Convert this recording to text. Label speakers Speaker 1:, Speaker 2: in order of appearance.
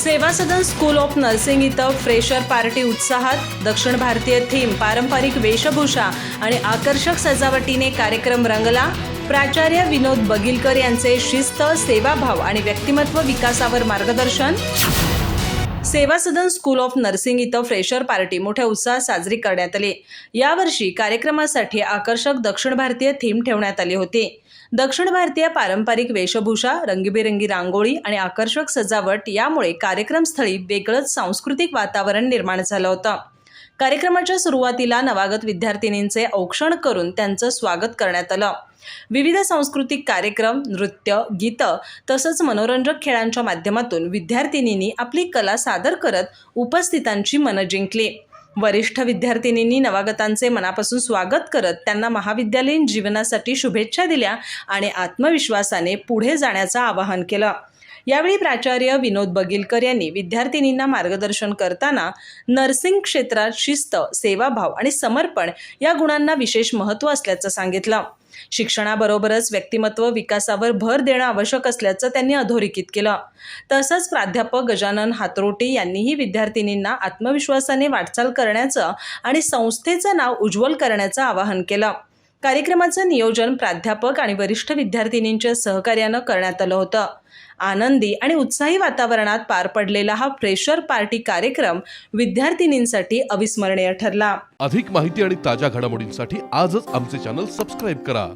Speaker 1: सेवा सदन school of nursing इथं fresher party उत्साहात. दक्षिण भारतीय थीम, पारंपरिक वेशभूषा आणि आकर्षक सजावटीने कार्यक्रम रंगला. प्राचार्य विनोद बगिलकर यांचे शिस्त, सेवाभाव आणि व्यक्तिमत्व विकासावर मार्गदर्शन. सेवा सदन स्कूल ऑफ नर्सिंग इथं फ्रेशर पार्टी मोठ्या उत्साहात साजरी करण्यात आली. यावर्षी कार्यक्रमासाठी आकर्षक दक्षिण भारतीय थीम ठेवण्यात आली होती. दक्षिण भारतीय पारंपरिक वेशभूषा, रंगीबेरंगी रांगोळी आणि आकर्षक सजावट यामुळे कार्यक्रमस्थळी वेगळंच सांस्कृतिक वातावरण निर्माण झालं होतं. कार्यक्रमाच्या सुरुवातीला नवागत विद्यार्थिनींचे औक्षण करून त्यांचं स्वागत करण्यात आलं. विविध सांस्कृतिक कार्यक्रम, नृत्य, गीतं तसंच मनोरंजक खेळांच्या माध्यमातून विद्यार्थिनींनी आपली कला सादर करत उपस्थितांची मनं जिंकली. वरिष्ठ विद्यार्थिनींनी नवागतांचे मनापासून स्वागत करत त्यांना महाविद्यालयीन जीवनासाठी शुभेच्छा दिल्या आणि आत्मविश्वासाने पुढे जाण्याचं आवाहन केलं. यावेळी प्राचार्य विनोद बगिलकर यांनी विद्यार्थिनींना मार्गदर्शन करताना नर्सिंग क्षेत्रात शिस्त, सेवाभाव आणि समर्पण या गुणांना विशेष महत्त्व असल्याचं सांगितलं. शिक्षणाबरोबरच व्यक्तिमत्व विकासावर भर देणं आवश्यक असल्याचं त्यांनी अधोरेखित केलं. तसंच प्राध्यापक गजानन हातरोटी यांनीही विद्यार्थिनींना आत्मविश्वासाने वाटचाल करण्याचं आणि संस्थेचं नाव उज्ज्वल करण्याचं आवाहन केलं. कार्यक्रमाचं नियोजन प्राध्यापक आणि वरिष्ठ विद्यार्थिनींच्या सहकार्यानं करण्यात आलं होतं. आनंदी आणि उत्साही वातावरणात पार पडलेला हा फ्रेशर पार्टी कार्यक्रम विद्यार्थिनींसाठी अविस्मरणीय ठरला.
Speaker 2: अधिक माहिती आणि ताज्या घडामोडींसाठी आजच आमचे चॅनल सबस्क्राईब करा.